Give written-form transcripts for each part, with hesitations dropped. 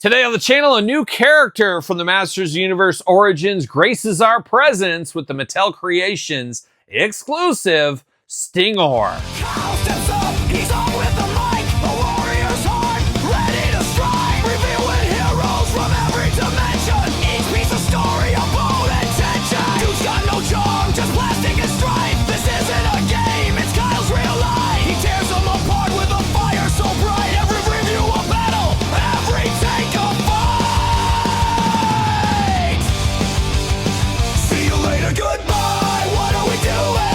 Today on the channel, a new character from the Masters Universe Origins graces our presence with the Mattel Creations exclusive Stinger. Kyle steps up, he's on with the mic, a warrior's heart, ready to strike, revealing heroes from every dimension, each piece of story, a bold intention. Dude's got no charm, just plastic and strife. This isn't a game, it's Kyle's real life. He tears them apart with a fire so bright, every review a battle, every take a fight. See you later, goodbye, what are we doing?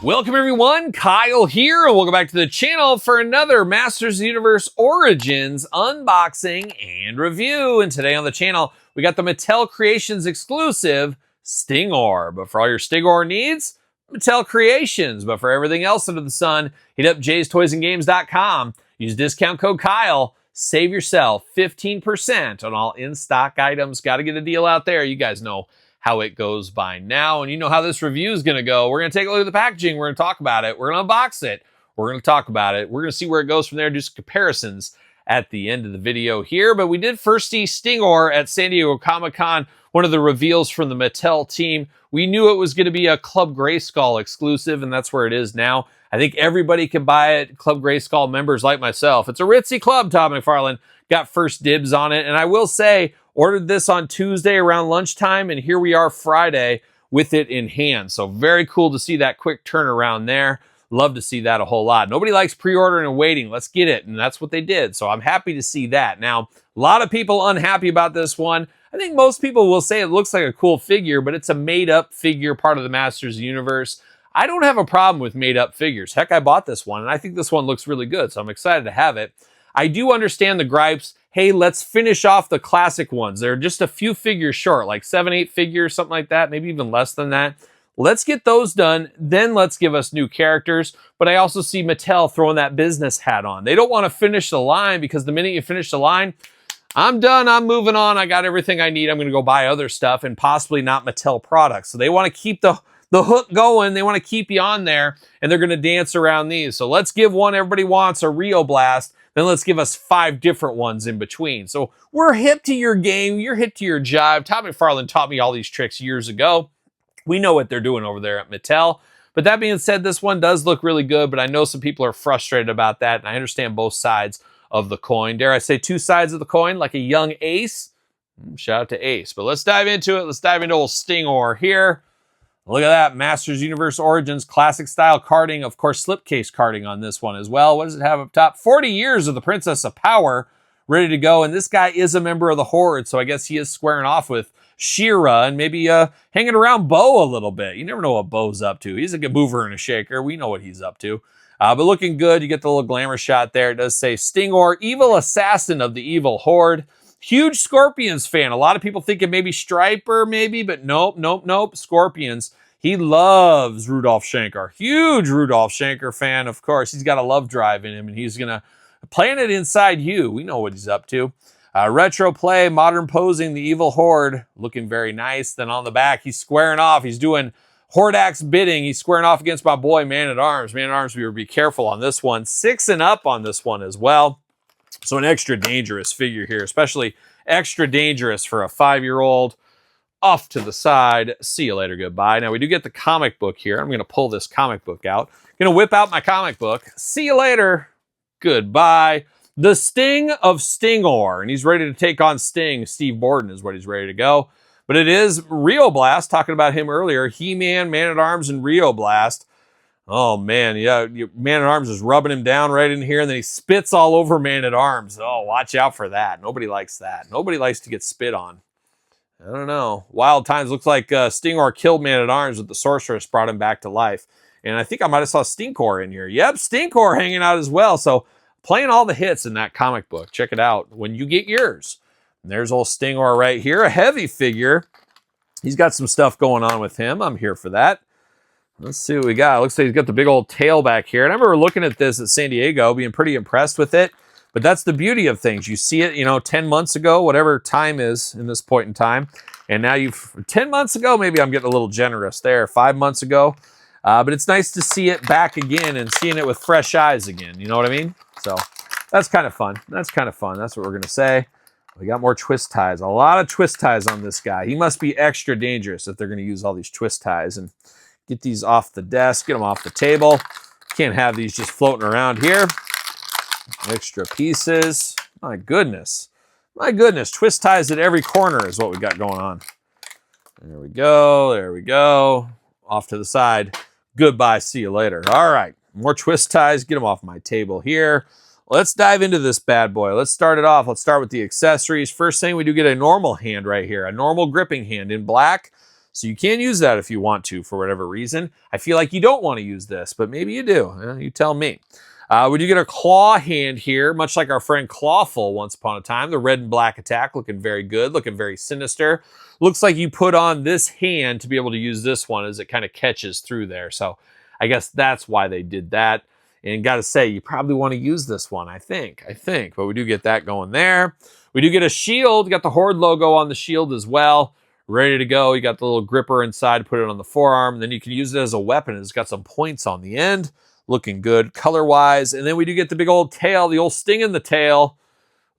Welcome everyone, Kyle here, and welcome back to the channel for another Masters Universe Origins unboxing and review. And today on the channel, we got the Mattel Creations exclusive Stinger. But for all your Stinger needs, Mattel Creations. But for everything else under the sun, hit up jaystoysandgames.com. Use discount code Kyle. Save yourself 15% on all in-stock items. Got to get a deal out there. You guys know how it goes by now, and you know how this review is going to go. We're going to take a look at the packaging. We're going to talk about it. We're going to unbox it. We're going to talk about it. We're going to see where it goes from there, do some comparisons at the end of the video here. But we did first see Stinger at San Diego Comic-Con, one of the reveals from the Mattel team. We knew it was going to be a Club Grayskull exclusive, and that's where it is now. I think everybody can buy it, Club Grayskull members like myself. It's a ritzy club, Todd McFarlane. Got first dibs on it, and I will say, ordered this on Tuesday around lunchtime, and here we are Friday with it in hand. So very cool to see that quick turnaround there. Love to see that a whole lot. Nobody likes pre-ordering and waiting. Let's get it, and that's what they did. So I'm happy to see that. Now, a lot of people unhappy about this one. I think most people will say it looks like a cool figure, but it's a made-up figure, part of the Masters universe. I don't have a problem with made-up figures. Heck, I bought this one, and I think this one looks really good, so I'm excited to have it. I do understand the gripes. Hey, let's finish off the classic ones. They're just a few figures short, like 7, 8 figures, something like that, maybe even less than that. Let's get those done, then let's give us new characters. But I also see Mattel throwing that business hat on. They don't want to finish the line, because the minute you finish the line, I'm done, I'm moving on, I got everything I need, I'm going to go buy other stuff, and possibly not Mattel products. So they want to keep the hook going, they want to keep you on there, and they're going to dance around these. So let's give one everybody wants, a Rio Blast, then let's give us 5 different ones in between. So we're hip to your game, you're hip to your jive. Todd McFarlane taught me all these tricks years ago. We know what they're doing over there at Mattel. But that being said, this one does look really good, but I know some people are frustrated about that, and I understand both sides of the coin. Dare I say 2 sides of the coin, like a young Ace? Shout out to Ace. But let's dive into it. Let's dive into old Stinger here. Look at that, Masters Universe Origins, classic style carding. Of course, slipcase carding on this one as well. What does it have up top? 40 years of the Princess of Power, ready to go. And this guy is a member of the Horde, so I guess he is squaring off with She-Ra and maybe hanging around Bo a little bit. You never know what Bo's up to. He's a good mover and a shaker. We know what he's up to. But looking good. You get the little glamour shot there. It does say Stinger, evil assassin of the evil Horde. Huge Scorpions fan. A lot of people thinking maybe Striper, maybe, but nope. Scorpions. He loves Rudolph Schenker. Huge Rudolph Schenker fan, of course. He's got a love drive in him, and he's going to plant it inside you. We know what he's up to. Retro play, modern posing, the evil Horde. Looking very nice. Then on the back, he's squaring off. He's doing Hordax bidding. He's squaring off against my boy, Man-at-Arms. Man-at-Arms, we would be careful on this one. 6 and up on this one as well. So an extra dangerous figure here, especially extra dangerous for a 5-year-old. Off to the side. See you later, goodbye. Now we do get the comic book here. I'm going to pull this comic book out. Going to whip out my comic book. See you later, goodbye. The Sting of Stinger, and he's ready to take on Sting. Steve Borden is what he's ready to go. But it is Rio Blast, talking about him earlier. He-Man, Man-at-Arms, and Rio Blast. Oh, man, yeah, Man-at-Arms is rubbing him down right in here, and then he spits all over Man-at-Arms. Oh, watch out for that. Nobody likes that. Nobody likes to get spit on. I don't know. Wild times. Looks like Stinger killed Man-at-Arms, but the Sorceress brought him back to life. And I think I might have saw Stinkor in here. Yep, Stinkor hanging out as well. So playing all the hits in that comic book. Check it out when you get yours. And there's old Stinger right here. A heavy figure. He's got some stuff going on with him. I'm here for that. Let's see what we got. Looks like he's got the big old tail back here. And I remember looking at this at San Diego, being pretty impressed with it. But that's the beauty of things. You see it, 10 months ago, whatever time is in this point in time. And now 10 months ago, maybe I'm getting a little generous there. 5 months ago, But it's nice to see it back again and seeing it with fresh eyes again. You know what I mean? So that's kind of fun. That's kind of fun. That's what we're going to say. We got more twist ties. A lot of twist ties on this guy. He must be extra dangerous if they're going to use all these twist ties. And get these off the desk. Get them off the table. Can't have these just floating around here. Extra pieces. My goodness. My goodness. Twist ties at every corner is what we got going on. There we go. There we go. Off to the side. Goodbye. See you later. All right. More twist ties. Get them off my table here. Let's dive into this bad boy. Let's start it off. Let's start with the accessories. First thing, we do get a normal hand right here. A normal gripping hand in black. So you can use that if you want to for whatever reason. I feel like you don't want to use this, but maybe you do. You tell me. We do get a claw hand here, much like our friend Clawful once upon a time. The red and black attack looking very good, looking very sinister. Looks like you put on this hand to be able to use this one as it kind of catches through there. So I guess that's why they did that. And got to say, you probably want to use this one, I think. But we do get that going there. We do get a shield. Got the Horde logo on the shield as well. Ready to go. You got the little gripper inside, put it on the forearm. And then you can use it as a weapon. It's got some points on the end. Looking good color-wise. And then we do get the big old tail, the old sting in the tail.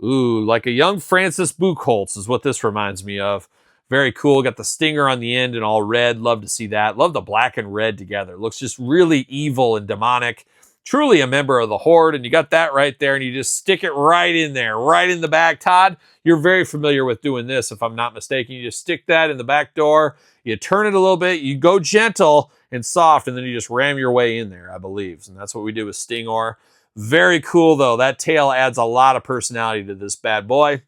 Ooh, like a young Francis Buchholz is what this reminds me of. Very cool. Got the stinger on the end and all red. Love to see that. Love the black and red together. Looks just really evil and demonic. Truly a member of the Horde, and you got that right there, and you just stick it right in there, right in the back. Todd, you're very familiar with doing this, if I'm not mistaken. You just stick that in the back door, you turn it a little bit, you go gentle and soft, and then you just ram your way in there, I believe. And that's what we do with Stingor. Very cool, though. That tail adds a lot of personality to this bad boy.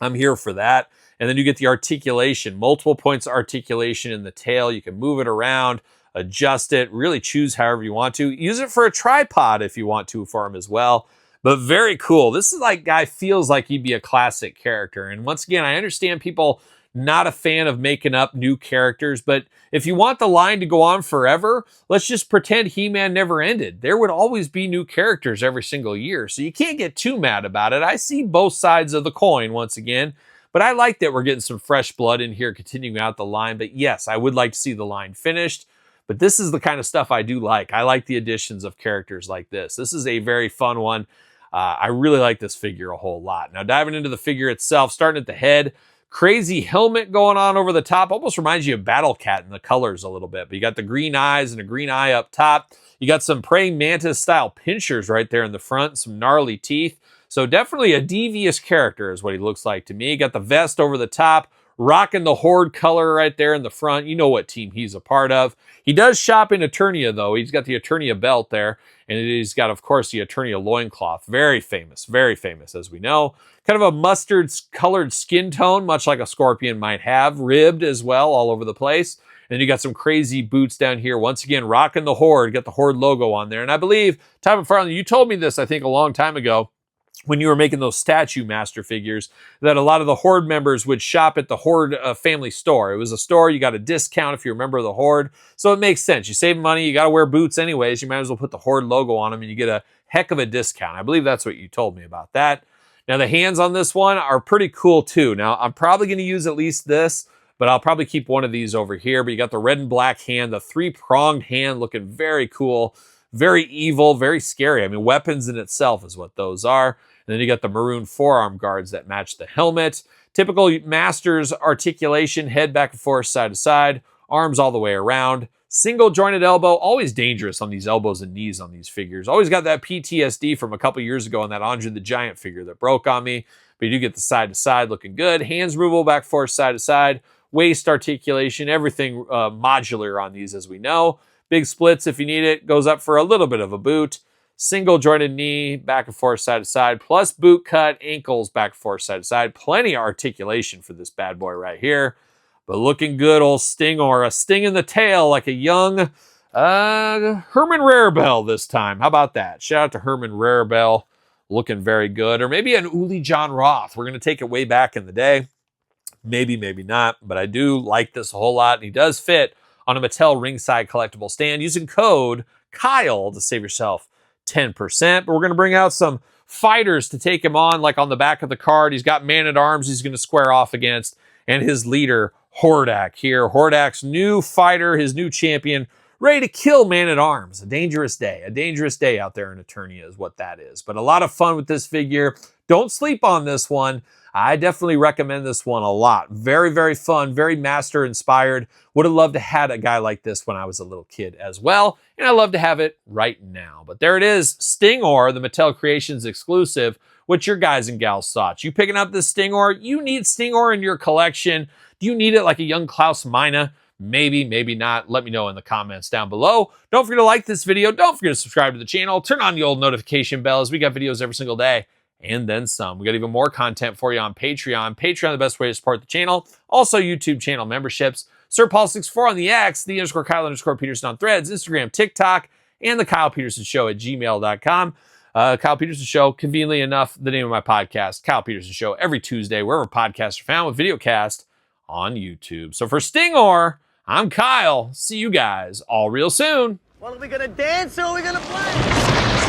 I'm here for that. And then you get the articulation, multiple points of articulation in the tail. You can move it around, adjust it, really choose however you want to. Use it for a tripod if you want to for him as well. But very cool. This is like guy feels like he'd be a classic character. And once again, I understand people not a fan of making up new characters, but if you want the line to go on forever, let's just pretend He-Man never ended. There would always be new characters every single year, so you can't get too mad about it. I see both sides of the coin once again, but I like that we're getting some fresh blood in here, continuing out the line. But yes, I would like to see the line finished. But this is the kind of stuff I do like. I like the additions of characters like this. This is a very fun one. I really like this figure a whole lot. Now diving into the figure itself, starting at the head, crazy helmet going on over the top. Almost reminds you of Battle Cat in the colors a little bit. But you got the green eyes and a green eye up top. You got some praying mantis style pinchers right there in the front, some gnarly teeth. So definitely a devious character is what he looks like to me. You got the vest over the top, rocking the Horde color right there in the front. You know what team he's a part of. He does shop in Eternia, though. He's got the Eternia belt there. And he's got, of course, the Eternia loincloth. Very famous, as we know. Kind of a mustard-colored skin tone, much like a Scorpion might have. Ribbed as well, all over the place. And then you got some crazy boots down here. Once again, rocking the Horde. Got the Horde logo on there. And I believe, Ty McFarlane, you told me this, I think, a long time ago, when you were making those Statue Master figures, that a lot of the Horde members would shop at the Horde family store. It was a store, you got a discount if you're a member of the Horde. So it makes sense. You save money, you got to wear boots anyways. You might as well put the Horde logo on them and you get a heck of a discount. I believe that's what you told me about that. Now the hands on this one are pretty cool too. Now I'm probably going to use at least this, but I'll probably keep one of these over here. But you got the red and black hand, the three-pronged hand looking very cool, very evil, very scary. I mean, weapons in itself is what those are. And then you got the maroon forearm guards that match the helmet. Typical Masters articulation, head back and forth, side to side, arms all the way around. Single jointed elbow, always dangerous on these elbows and knees on these figures. Always got that PTSD from a couple years ago on that Andre the Giant figure that broke on me. But you do get the side to side looking good. Hands removable, back and forth, side to side. Waist articulation, everything modular on these as we know. Big splits if you need it. Goes up for a little bit of a boot. Single jointed knee, back and forth, side to side, plus boot cut, ankles, back and forth, side to side. Plenty of articulation for this bad boy right here. But looking good, old sting, or a sting in the tail like a young Herman Rarebell this time. How about that? Shout out to Herman Rarebell. Looking very good. Or maybe an Uli John Roth. We're going to take it way back in the day. Maybe, maybe not. But I do like this a whole lot. And he does fit on a Mattel ringside collectible stand using code Kyle to save yourself 10%. But we're going to bring out some fighters to take him on, like on the back of the card. He's got Man-at-Arms he's going to square off against, and his leader, Hordak here. Hordak's new fighter, his new champion, ready to kill man-at-arms. A dangerous day out there in Eternia is what that is. But a lot of fun with this figure. Don't sleep on this one. I definitely recommend this one a lot. Very, very fun, very master inspired. Would have loved to have a guy like this when I was a little kid as well. And I love to have it right now. But there it is, Stingor, the Mattel Creations exclusive. What's your guys and gals thoughts? You picking up this Stingor? You need Stingor in your collection. Do you need it like a young Klaus Meine? Maybe, maybe not. Let me know in the comments down below. Don't forget to like this video. Don't forget to subscribe to the channel. Turn on the old notification bells. We got videos every single day. And then some. We got even more content for you on Patreon. Patreon, the best way to support the channel. Also, YouTube channel memberships. Sir Paul64 on the X, _Kyle_Peterson on Threads, Instagram, TikTok, and TheKylePetersonShow at gmail.com. Kyle Peterson Show, conveniently enough, the name of my podcast, Kyle Peterson Show, every Tuesday, wherever podcasts are found, with videocast on YouTube. So for Stingor, I'm Kyle. See you guys all real soon. Well, are we gonna dance or are we gonna play?